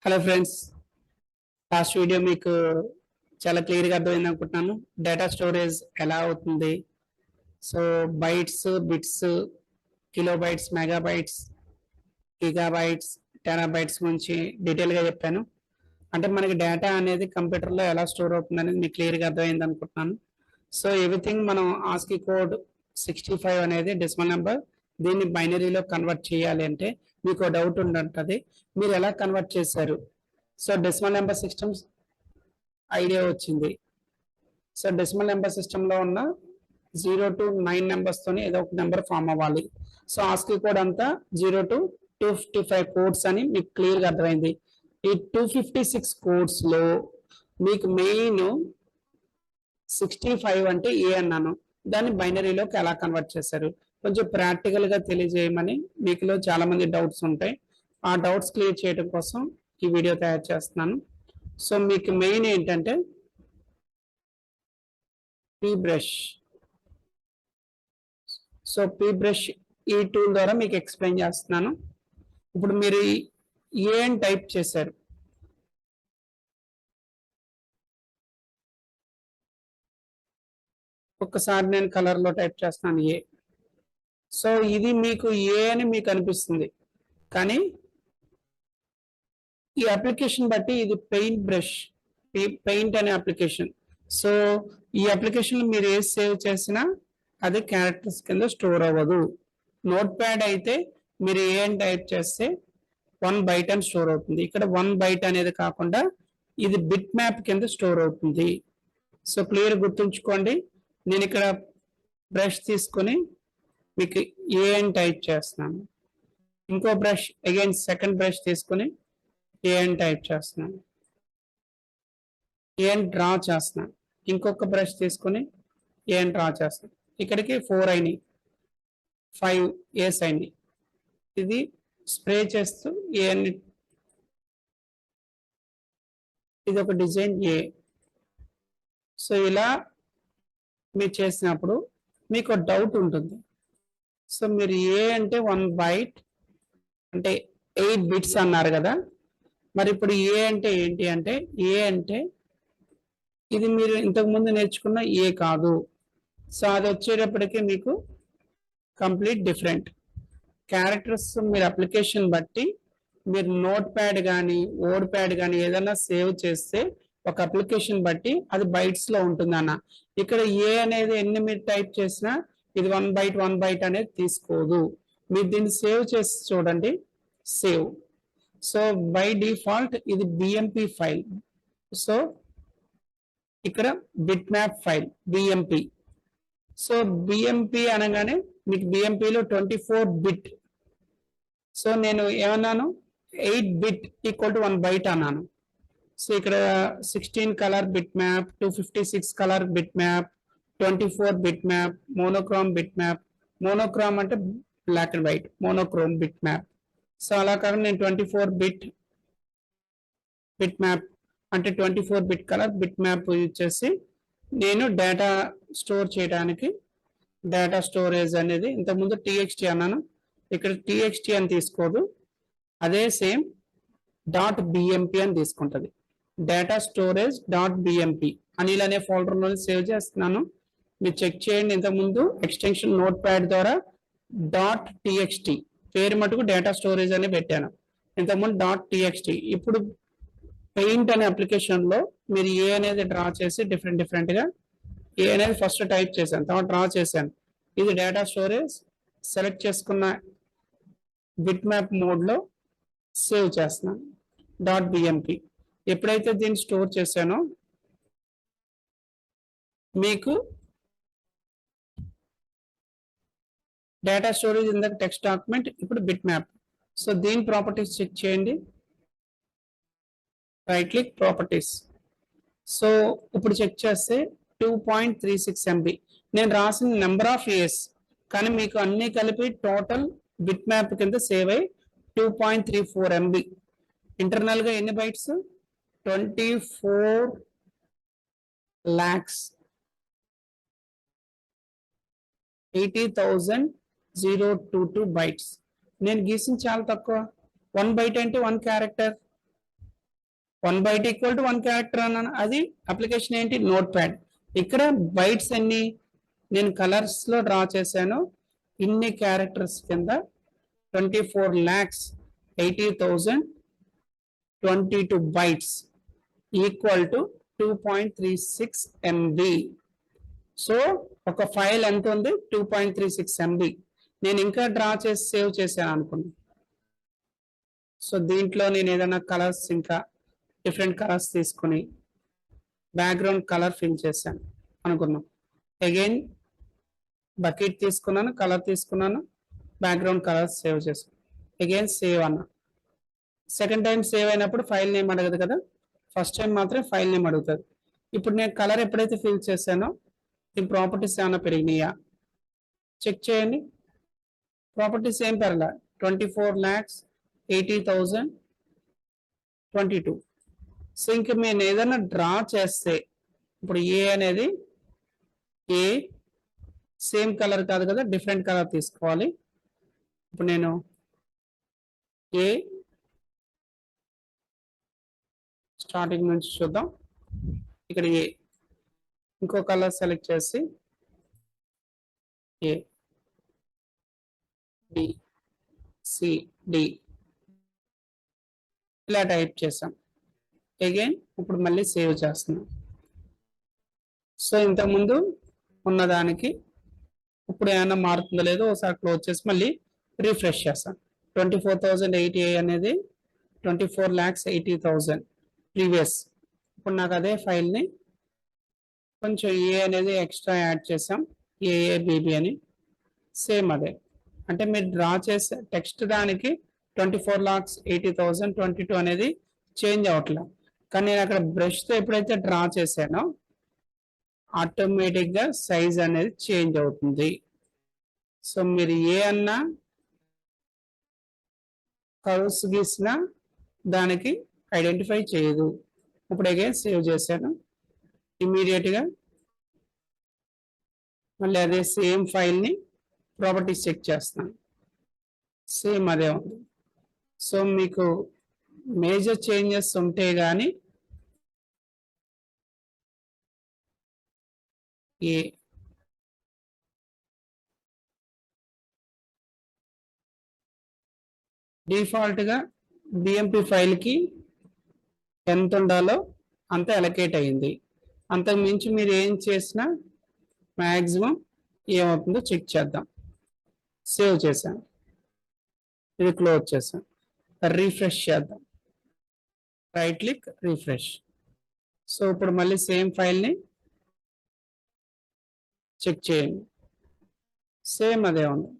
Hello friends, last video మీకు చాలా క్లియర్గా అర్థమైంది అనుకుంటున్నాను. డేటా స్టోరేజ్ ఎలా అవుతుంది, so bytes, bits, kilobytes, megabytes, gigabytes, terabytes గురించి డీటెయిల్గా చెప్పాను. అంటే మనకి డేటా అనేది కంప్యూటర్లో ఎలా స్టోర్ అవుతుంది అనేది మీకు క్లియర్గా అర్థమైంది అనుకుంటున్నాను. సో ఎవ్రీథింగ్ మనం ఆస్కీ కోడ్ 65 అనేది డెసిమల్ నెంబర్, దీన్ని బైనరీలో కన్వర్ట్ చేయాలి అంటే మీకు డౌట్ ఉంటుంటుంది, మీరు ఎలా కన్వర్ట్ చేశారు. So decimal number systems idea వచ్చింది. సో డెసిమల్ నెంబర్ సిస్టంలో ఉన్న 0 to 9 నెంబర్స్తోని ఏదో ఒక నెంబర్ ఫామ్ అవ్వాలి. సో ఆస్కీ కోడ్ అంతా 0 to 255 కోడ్స్ అని మీకు క్లియర్గా అర్థమైంది. ఈ 256 కోడ్స్లో మీకు మెయిన్ 65 అంటే ఏ అన్నాను, దాన్ని బైనరీలోకి ఎలా కన్వర్ట్ చేశారు కొంచెం ప్రాక్టికల్గా తెలియజేయమని మీకులో చాలా మంది డౌట్స్ ఉంటాయి. ఆ డౌట్స్ క్లియర్ చేయడం కోసం ఈ వీడియో తయారు చేస్తున్నాను. సో మీకు మెయిన్ ఏంటంటే P brush. So P brush ఈ టూల్ ద్వారా మీకు ఎక్స్ప్లెయిన్ చేస్తున్నాను. ఇప్పుడు మీరు ఏం టైప్ చేశారు, ఒక్కసారి నేను కలర్లో టైప్ చేస్తున్నాను ఏ. సో ఇది మీకు ఏ అని మీకు అనిపిస్తుంది, కానీ ఈ అప్లికేషన్ బట్టి ఇది పెయింట్ బ్రష్, పెయింట్ అనే అప్లికేషన్. సో ఈ అప్లికేషన్ మీరు ఏ సేవ్ చేసినా అది క్యారెక్టర్స్ కింద స్టోర్ అవ్వదు. నోట్ ప్యాడ్ అయితే మీరు ఏ అని టైప్ చేస్తే 1 బైట్ అని స్టోర్ అవుతుంది. ఇక్కడ 1 బైట్ అనేది కాకుండా ఇది బిట్ మ్యాప్ కింద స్టోర్ అవుతుంది. సో క్లియర్ గుర్తుంచుకోండి. నేను ఇక్కడ బ్రష్ తీసుకొని మీకు ఏ అని టైప్ చేస్తున్నాను, ఇంకో బ్రష్ అగైన్ సెకండ్ బ్రష్ తీసుకొని ఏ అని టైప్ చేస్తున్నాను, ఏ అని డ్రా చేస్తున్నాను, ఇంకొక బ్రష్ తీసుకొని ఏ అని డ్రా చేస్తున్నాను. ఇక్కడికి 4 అయినాయి, 5 ఏస్ అయినాయి. ఇది స్ప్రే చేస్తూ ఏ అని, ఇది ఒక డిజైన్ ఏ. సో ఇలా మీరు చేసినప్పుడు మీకు డౌట్ ఉంటుంది. సో మీరు ఏ అంటే 1 బైట్ అంటే 8 బిట్స్ అన్నారు కదా, మరి ఇప్పుడు ఏ అంటే ఏంటి అంటే ఏ అంటే ఇది మీరు ఇంతకుముందు నేర్చుకున్న ఏ కాదు. సో అది వచ్చేటప్పటికి మీకు కంప్లీట్ డిఫరెంట్ క్యారెక్టర్స్. మీరు అప్లికేషన్ బట్టి మీరు నోట్ ప్యాడ్ కానీ వర్డ్ ప్యాడ్ కానీ ఏదైనా సేవ్ చేస్తే ఒక అప్లికేషన్ బట్టి అది బైట్స్లో ఉంటుంది అన్న. ఇక్కడ ఏ అనేది ఎన్ని మీరు టైప్ చేసినా ఇది 1 బైట్ అనేది తీసుకోదు. మీరు దీన్ని సేవ్ చేసి చూడండి, సేవ్. సో బై డిఫాల్ట్ ఇది బిఎంపి ఫైల్. సో ఇక్కడ bitmap file BMP. So BMP అనగానే మీకు బిఎంపిలో 24 బిట్. సో నేను ఏమన్నాను, 8 బిట్ ఈక్వల్ టు 1 బైట్ అన్నాను. సో ఇక్కడ 16 colour bitmap, 256 colour bitmap, 24 bitmap, monochrome bitmap. Monochrome అంటే black and white, monochrome bitmap. So అలా కాకుండా నేను 24 బిట్ మ్యాప్ అంటే 24 bit colour bit map use చేసి నేను data store చేయడానికి డేటా స్టోరేజ్ అనేది ఇంతకుముందు టీఎక్స్టీ అన్నాను, ఇక్కడ టీఎక్స్టీ అని తీసుకోదు, అదే సేమ్ డాట్ బిఎంపి అని తీసుకుంటుంది. Data storage dot BMP Anil అనే ఫోల్డర్లో సేవ్ చేస్తున్నాను. మీరు చెక్ చేయండి. ఇంతకుముందు ఎక్స్టెన్షన్ నోట్ ప్యాడ్ ద్వారా డాట్ టీఎక్స్టీ పేరు మటుకు డేటా స్టోరేజ్ అని పెట్టాను, ఇంతకుముందు డాట్ టీఎక్స్టీ. ఇప్పుడు పెయింట్ అనే అప్లికేషన్లో మీరు ఏ అనేది డ్రా చేసి డిఫరెంట్గా ఏ అనేది ఫస్ట్ టైప్ చేశాను, తర్వాత డ్రా చేశాను. ఇది డేటా స్టోరేజ్ సెలెక్ట్ చేసుకున్న బిట్ మ్యాప్ మోడ్లో సేవ్ చేస్తున్నాను డాట్ బిఎంపి. ఎప్పుడైతే దీన్ని స్టోర్ చేశానో మీకు data storage in the text document, ఇప్పుడు బిట్ మ్యాప్. సో దీని ప్రాపర్టీస్ చెక్ చేయండి, రైట్ క్లిక్ ప్రాపర్టీస్. సో ఇప్పుడు చెక్ చేస్తే 2.36 MB. నేను రాసిన నెంబర్ ఆఫ్ ఇయర్స్, కానీ మీకు అన్ని కలిపి టోటల్ బిట్ మ్యాప్ కింద సేవ్ అయ్యి 2.34 MB. ఇంటర్నల్గా ఎన్ని బైట్స్, 24,80,022 బైట్స్. నేను గీసిన చాలా తక్కువ. 1 బైట్ అంటే 1 character. 1 byte equal to 1 character అన్నాను. అది అప్లికేషన్ ఏంటి, నోట్ ప్యాడ్. ఇక్కడ బైట్స్ అన్ని నేను కలర్స్ లో డ్రా చేశాను. ఇన్ని క్యారెక్టర్స్ కింద 24,80,022 bytes equal to 2.36 MB. So ఒక ఫైల్ ఎంత ఉంది, 2.36 MB. నేను ఇంకా డ్రా చేసి సేవ్ చేశాను అనుకున్నాను. సో దీంట్లో నేను ఏదైనా కలర్స్ ఇంకా డిఫరెంట్ కలర్స్ తీసుకుని బ్యాక్గ్రౌండ్ కలర్ ఫిల్ చేశాను అనుకున్నాం. అగైన్ బకెట్ తీసుకున్నాను, కలర్ తీసుకున్నాను, బ్యాక్గ్రౌండ్ కలర్స్ సేవ్ చేశాను. అగైన్ సేవ్ అన్నా. సెకండ్ టైం సేవ్ అయినప్పుడు ఫైల్ నేమ్ అడగదు కదా, ఫస్ట్ టైం మాత్రమే ఫైల్ నేమ్ అడుగుతుంది. ఇప్పుడు నేను కలర్ ఎప్పుడైతే ఫిల్ చేశానో ఈ ప్రాపర్టీస్ ఏమైనా పెరిగినాయా చెక్ చేయండి. ప్రాపర్టీస్ ఏం పెరగల, 24,80,022. సో ఇంక నేను ఏదైనా డ్రా చేస్తే ఇప్పుడు ఏ అనేది ఏ సేమ్ కలర్ కాదు కదా, డిఫరెంట్ కలర్ తీసుకోవాలి. ఇప్పుడు నేను ఏ స్టార్టింగ్ నుంచి చూద్దాం. ఇక్కడ ఏ ఇంకో కలర్ సెలెక్ట్ చేసి ఏ బి సి డి ఇలా టైప్ చేసాం. అగైన్ ఇప్పుడు మళ్ళీ సేవ్ చేస్తున్నాం. సో ఇంతకుముందు ఉన్నదానికి ఇప్పుడు ఏమైనా మారుతుందో లేదో ఒకసారి క్లోజ్ చేసి మళ్ళీ రిఫ్రెష్ చేస్తాం. 24,080 అనేది 24,80,000 ప్రీవియస్. ఇప్పుడు నాకు అదే ఫైల్ని కొంచెం ఏ అనేది ఎక్స్ట్రా యాడ్ చేసాం, ఏఏబిబి అని. సేమ్ అదే, అంటే మీరు డ్రా చేసే టెక్స్ట్ దానికి 24,80,022 అనేది చేంజ్ అవ్వట్లేదు. కానీ నేను అక్కడ బ్రష్తో ఎప్పుడైతే డ్రా చేశానో ఆటోమేటిక్గా సైజ్ అనేది చేంజ్ అవుతుంది. సో మీరు ఏ అన్నా కర్వ్స్ గీసినా దానికి ఐడెంటిఫై చేయదు. ఇప్పుడు అగైన్ సేవ్ చేశాను. ఇమీడియట్గా మళ్ళీ అదే సేమ్ ఫైల్ని ప్రాపర్టీస్ చెక్ చేస్తాను, సేమ్ అదే ఉంది. సో మీకు మేజర్ చేంజెస్ ఉంటే కానీ ఏ డిఫాల్ట్గా బిఎంపి ఫైల్కి ఎంత ఉండాలో అంత అలొకేట్ అయింది. అంతకు మించి మీరు ఏం చేసినా మ్యాక్సిమం ఏమవుతుందో చెక్ చేద్దాం. సేవ్ చేశాను, ఇది క్లోజ్ చేశాను, రీఫ్రెష్ చేద్దాం. Right click refresh. సో ఇప్పుడు మళ్ళీ సేమ్ ఫైల్ని చెక్ చేయండి, సేమ్ అదే ఉంది.